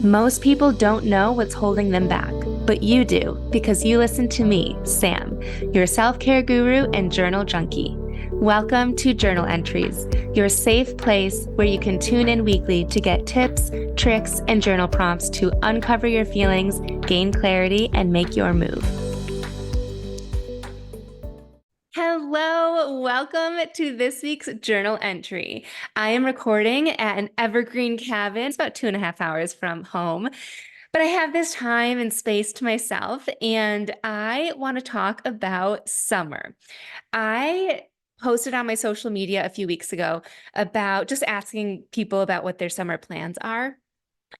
Most people don't know what's holding them back, but you do because you listen to me, Sam, your self-care guru and journal junkie. Welcome to Journal Entries, your safe place where you can tune in weekly to get tips, tricks, and journal prompts to uncover your feelings, gain clarity, and make your move. Hello, welcome to this week's journal entry. I am recording at an evergreen cabin. It's about 2.5 hours from home, but I have this time and space to myself, and I want to talk about summer. I posted on my social media a few weeks ago about just asking people about what their summer plans are.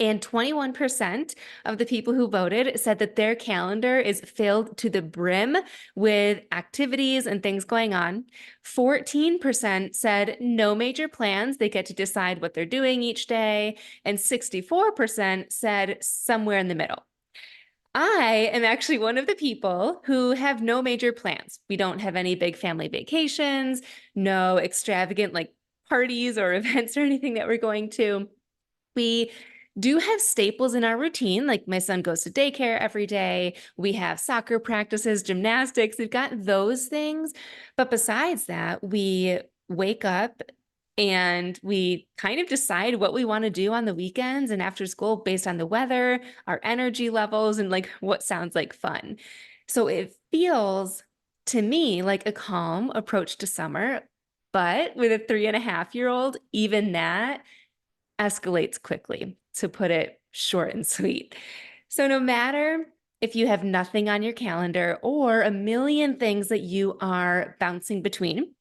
And 21% of the people who voted said that their calendar is filled to the brim with activities and things going on. 14% said no major plans. They get to decide what they're doing each day. And 64% said somewhere in the middle. I am actually one of the people who have no major plans. We don't have any big family vacations, no extravagant parties or events or anything that we're going to. We do have staples in our routine, like my son goes to daycare every day. We have soccer practices, gymnastics. We've got those things. But besides that, we wake up and we kind of decide what we want to do on the weekends and after school based on the weather, our energy levels, and what sounds like fun. So it feels to me like a calm approach to summer. But with a 3.5-year-old, even that escalates quickly, to put it short and sweet. So no matter if you have nothing on your calendar or a million things that you are bouncing between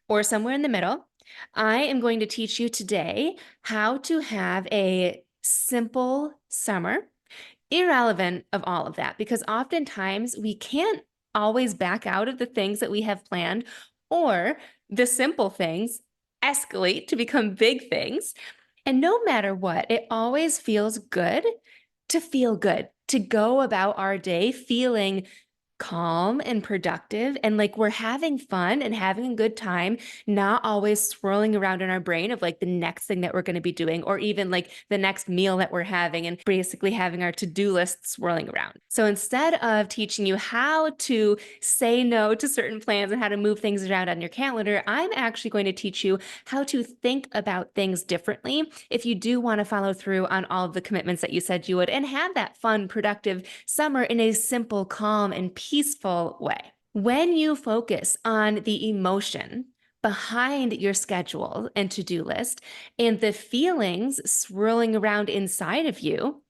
or somewhere in the middle, I am going to teach you today how to have a simple summer, irrelevant of all of that, because oftentimes we can't always back out of the things that we have planned, or the simple things escalate to become big things. And no matter what, it always feels good to feel good, to go about our day feeling calm and productive and like we're having fun and having a good time, not always swirling around in our brain of the next thing that we're going to be doing, or even the next meal that we're having, and basically having our to-do list swirling around. So instead of teaching you how to say no to certain plans and how to move things around on your calendar, I'm actually going to teach you how to think about things differently if you do want to follow through on all of the commitments that you said you would and have that fun, productive summer in a simple, calm, and peaceful way. When you focus on the emotion behind your schedule and to-do list and the feelings swirling around inside of you,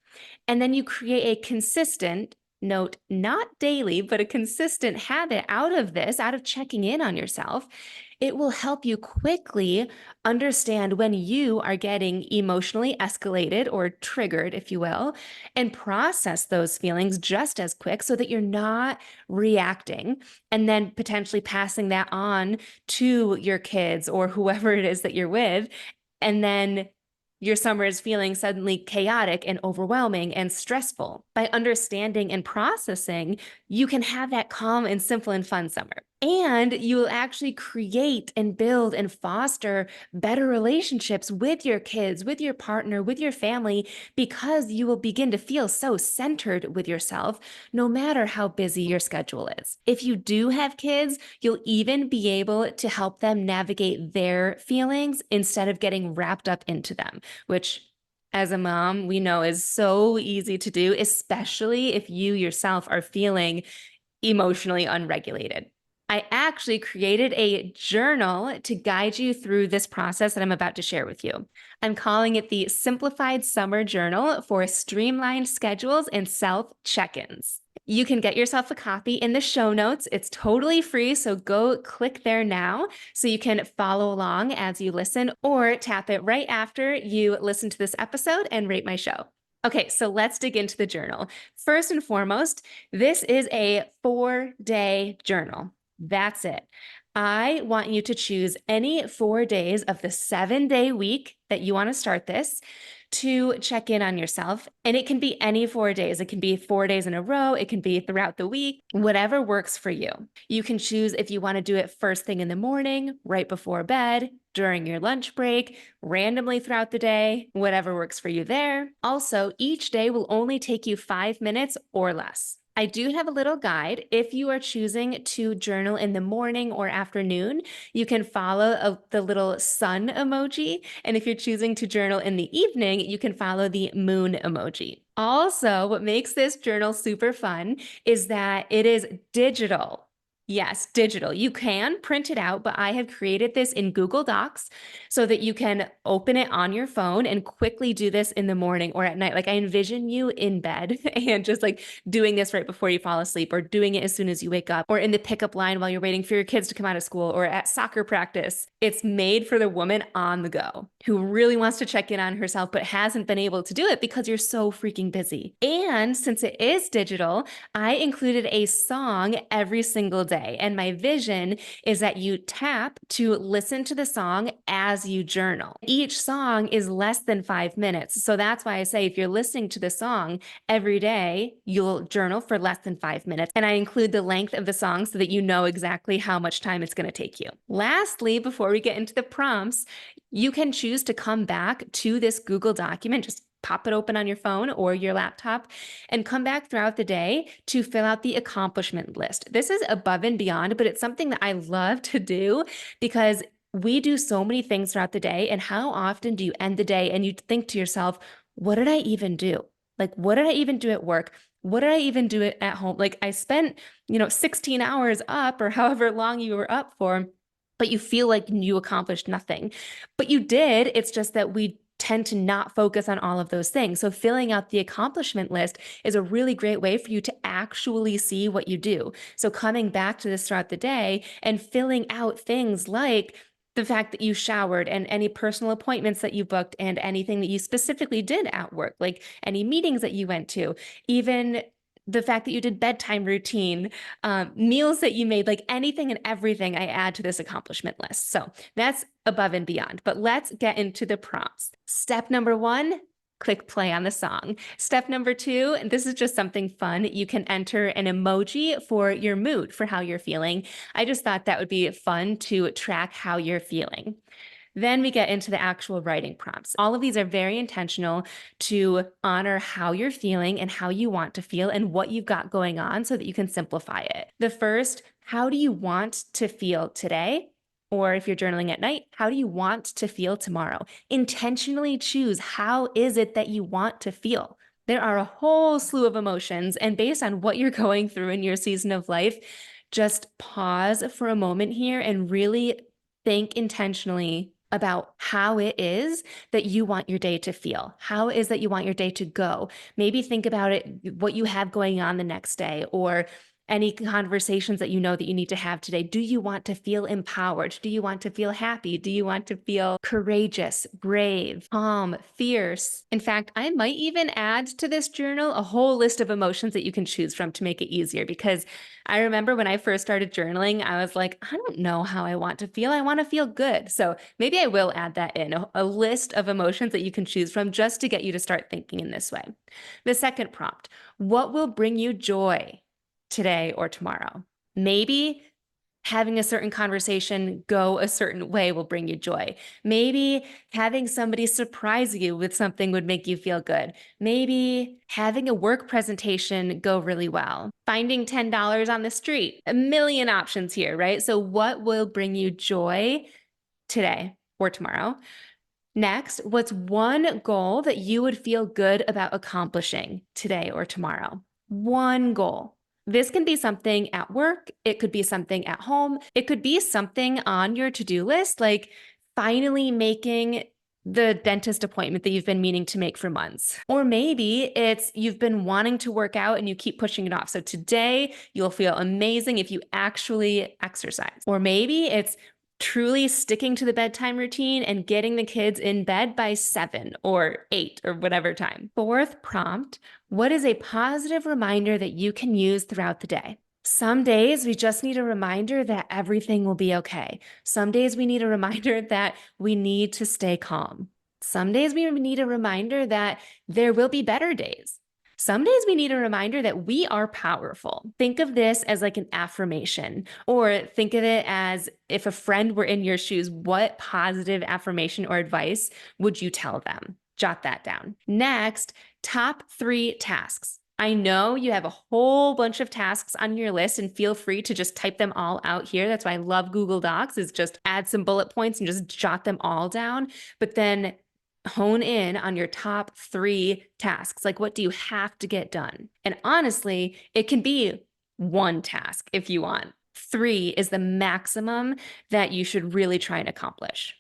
and then you create a consistent, note, not daily, but a consistent habit out of this, out of checking in on yourself, it will help you quickly understand when you are getting emotionally escalated or triggered, if you will, and process those feelings just as quick so that you're not reacting and then potentially passing that on to your kids or whoever it is that you're with. And then your summer is feeling suddenly chaotic and overwhelming and stressful. By understanding and processing, you can have that calm and simple and fun summer. And you will actually create and build and foster better relationships with your kids, with your partner, with your family, because you will begin to feel so centered with yourself, no matter how busy your schedule is. If you do have kids, you'll even be able to help them navigate their feelings instead of getting wrapped up into them, which as a mom, we know is so easy to do, especially if you yourself are feeling emotionally unregulated. I actually created a journal to guide you through this process that I'm about to share with you. I'm calling it the Simplified Summer Journal for Streamlined Schedules and Self Check-ins. You can get yourself a copy in the show notes. It's totally free, so go click there now so you can follow along as you listen, or tap it right after you listen to this episode and rate my show. Okay, so let's dig into the journal. First and foremost, this is a 4-day journal. That's it. I want you to choose any 4 days of the 7-day week that you want to start this to check in on yourself. And it can be any 4 days. It can be 4 days in a row. It can be throughout the week, whatever works for you. You can choose if you want to do it first thing in the morning, right before bed, during your lunch break, randomly throughout the day, whatever works for you there. Also, each day will only take you 5 minutes or less. I do have a little guide. If you are choosing to journal in the morning or afternoon, you can follow the little sun emoji. And if you're choosing to journal in the evening, you can follow the moon emoji. Also, what makes this journal super fun is that it is digital. Yes, digital. You can print it out, but I have created this in Google Docs so that you can open it on your phone and quickly do this in the morning or at night. Like I envision you in bed and just like doing this right before you fall asleep or doing it as soon as you wake up or in the pickup line while you're waiting for your kids to come out of school or at soccer practice. It's made for the woman on the go who really wants to check in on herself but hasn't been able to do it because you're so freaking busy. And since it is digital, I included a song every single day. And my vision is that you tap to listen to the song as you journal. Each song is less than 5 minutes. So that's why I say if you're listening to the song every day, you'll journal for less than 5 minutes. And I include the length of the song so that you know exactly how much time it's going to take you. Lastly, before we get into the prompts, you can choose to come back to this Google document, just pop it open on your phone or your laptop and come back throughout the day to fill out the accomplishment list. This is above and beyond, but it's something that I love to do because we do so many things throughout the day. And how often do you end the day and you think to yourself, what did I even do? Like, what did I even do at work? What did I even do at home? Like I spent, 16 hours up or however long you were up for, but you feel like you accomplished nothing. But you did. It's just that we tend to not focus on all of those things. So filling out the accomplishment list is a really great way for you to actually see what you do. So coming back to this throughout the day and filling out things like the fact that you showered and any personal appointments that you booked and anything that you specifically did at work, like any meetings that you went to, even the fact that you did bedtime routine, meals that you made, like anything and everything I add to this accomplishment list. So that's above and beyond, but let's get into the prompts. Step number 1, click play on the song. Step number 2, and this is just something fun. You can enter an emoji for your mood, for how you're feeling. I just thought that would be fun to track how you're feeling. Then we get into the actual writing prompts. All of these are very intentional to honor how you're feeling and how you want to feel and what you've got going on so that you can simplify it. The first, how do you want to feel today? Or if you're journaling at night, how do you want to feel tomorrow? Intentionally choose how is it that you want to feel. There are a whole slew of emotions, and based on what you're going through in your season of life, just pause for a moment here and really think intentionally about how it is that you want your day to feel. How it is that you want your day to go. Maybe think about it, what you have going on the next day, or any conversations that you know that you need to have today. Do you want to feel empowered? Do you want to feel happy? Do you want to feel courageous, brave, calm, fierce? In fact, I might even add to this journal a whole list of emotions that you can choose from to make it easier, because I remember when I first started journaling, I was like, I don't know how I want to feel. I want to feel good. So maybe I will add that in, a list of emotions that you can choose from just to get you to start thinking in this way. The second prompt, what will bring you joy today or tomorrow? Maybe having a certain conversation go a certain way will bring you joy. Maybe having somebody surprise you with something would make you feel good. Maybe having a work presentation go really well. Finding $10 on the street. A million options here, right? So what will bring you joy today or tomorrow? Next, what's one goal that you would feel good about accomplishing today or tomorrow? One goal. This can be something at work. It could be something at home. It could be something on your to-do list, like finally making the dentist appointment that you've been meaning to make for months. Or maybe it's you've been wanting to work out and you keep pushing it off. So today you'll feel amazing if you actually exercise. Or maybe it's truly sticking to the bedtime routine and getting the kids in bed by 7 or 8 or whatever time. Fourth prompt, what is a positive reminder that you can use throughout the day? Some days we just need a reminder that everything will be okay. Some days we need a reminder that we need to stay calm. Some days we need a reminder that there will be better days. Some days we need a reminder that we are powerful. Think of this as like an affirmation, or think of it as if a friend were in your shoes, what positive affirmation or advice would you tell them? Jot that down. Next, top 3 tasks. I know you have a whole bunch of tasks on your list, and feel free to just type them all out here. That's why I love Google Docs, is just add some bullet points and just jot them all down. But then hone in on your top 3 tasks. Like, what do you have to get done? And honestly, it can be 1 task if you want. 3 is the maximum that you should really try and accomplish.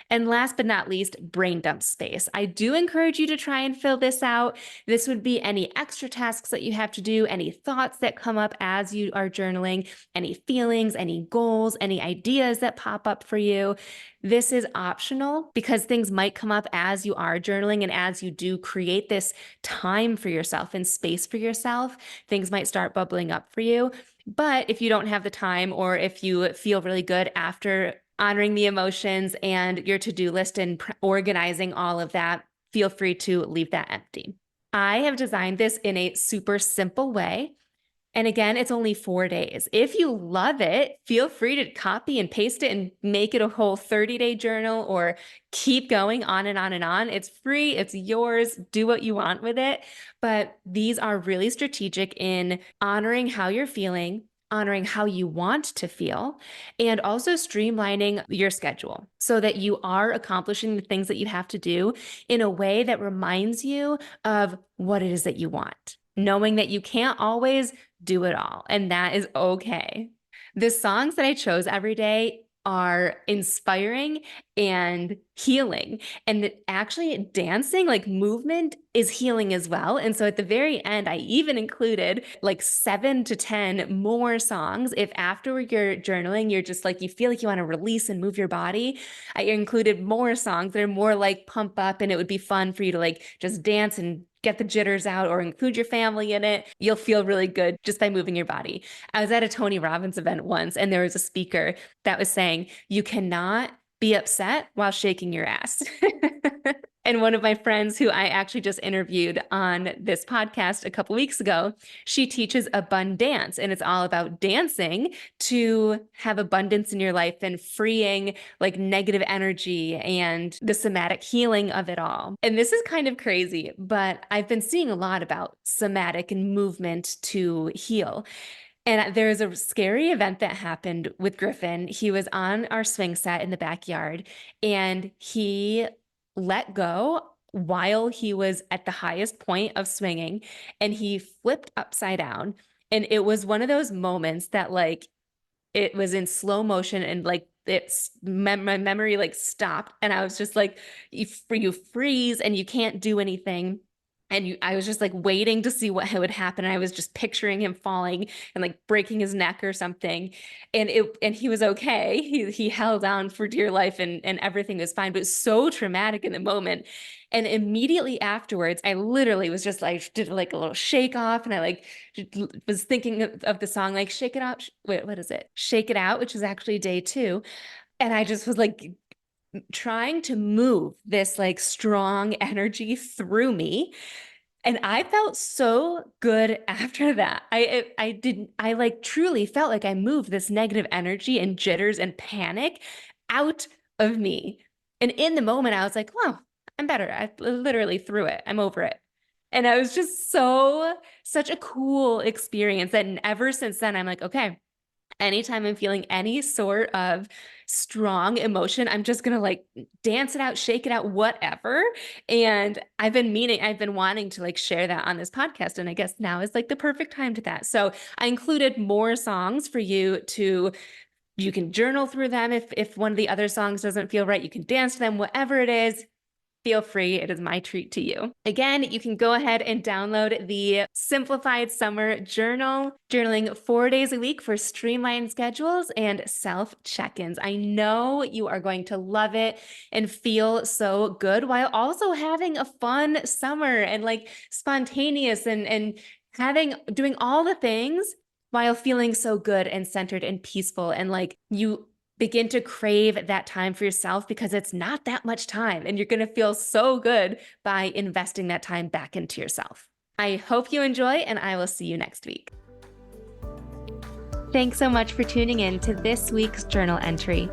And last but not least, brain dump space. I do encourage you to try and fill this out. This would be any extra tasks that you have to do, any thoughts that come up as you are journaling, any feelings, any goals, any ideas that pop up for you. This is optional because things might come up as you are journaling, and as you do create this time for yourself and space for yourself, things might start bubbling up for you. But if you don't have the time, or if you feel really good after honoring the emotions and your to-do list and organizing all of that, feel free to leave that empty. I have designed this in a super simple way. And again, it's only 4 days. If you love it, feel free to copy and paste it and make it a whole 30-day journal, or keep going on and on and on. It's free, it's yours, do what you want with it. But these are really strategic in honoring how you're feeling, honoring how you want to feel, and also streamlining your schedule so that you are accomplishing the things that you have to do in a way that reminds you of what it is that you want, knowing that you can't always do it all, and that is okay. The songs that I chose every day are inspiring and healing. And actually, dancing, like movement, is healing as well. And so at the very end, I even included like 7 to 10 more songs. If after you're journaling, you're just like, you feel like you want to release and move your body, I included more songs that are more like pump up, and it would be fun for you to like just dance and get the jitters out, or include your family in it. You'll feel really good just by moving your body. I was at a Tony Robbins event once, and there was a speaker that was saying, you cannot be upset while shaking your ass. And one of my friends, who I actually just interviewed on this podcast a couple weeks ago, she teaches abundance, and it's all about dancing to have abundance in your life and freeing like negative energy and the somatic healing of it all. And this is kind of crazy, but I've been seeing a lot about somatic and movement to heal. And there's a scary event that happened with Griffin. He was on our swing set in the backyard, and he let go while he was at the highest point of swinging, and he flipped upside down. And it was one of those moments that like it was in slow motion, and like my memory like stopped, and I was just like, you freeze and you can't do anything. And I was just like waiting to see what would happen. And I was just picturing him falling and like breaking his neck or something. And he was okay. He held on for dear life, and everything was fine, but it was so traumatic in the moment. And immediately afterwards, I literally was just like, did like a little shake off. And I like was thinking of the song, like Shake It Out. Wait, what is it? Shake It Out, which is actually day 2. And I just was like trying to move this like strong energy through me. And I felt so good after that. I like truly felt like I moved this negative energy and jitters and panic out of me. And in the moment, I was like, wow, I'm better. I literally threw it. I'm over it. And I was just such a cool experience. And ever since then, I'm like, okay, anytime I'm feeling any sort of strong emotion, I'm just going to like dance it out, shake it out, whatever. And I've been wanting to like share that on this podcast. And I guess now is like the perfect time to that. So I included more songs for you can journal through them. If one of the other songs doesn't feel right, you can dance to them, whatever it is. Feel free. It is my treat to you. Again, you can go ahead and download the Simplified Summer Journal, journaling 4 days a week for streamlined schedules and self check-ins. I know you are going to love it and feel so good while also having a fun summer and like spontaneous and doing all the things while feeling so good and centered and peaceful, and like you begin to crave that time for yourself because it's not that much time and you're going to feel so good by investing that time back into yourself. I hope you enjoy, and I will see you next week. Thanks so much for tuning in to this week's journal entry.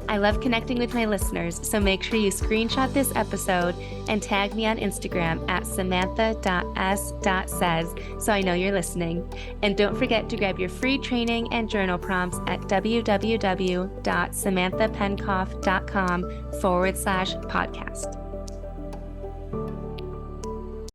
I love connecting with my listeners, so make sure you screenshot this episode and tag me on Instagram at samantha.s.says so I know you're listening. And don't forget to grab your free training and journal prompts at www.samanthapenkoff.com/podcast.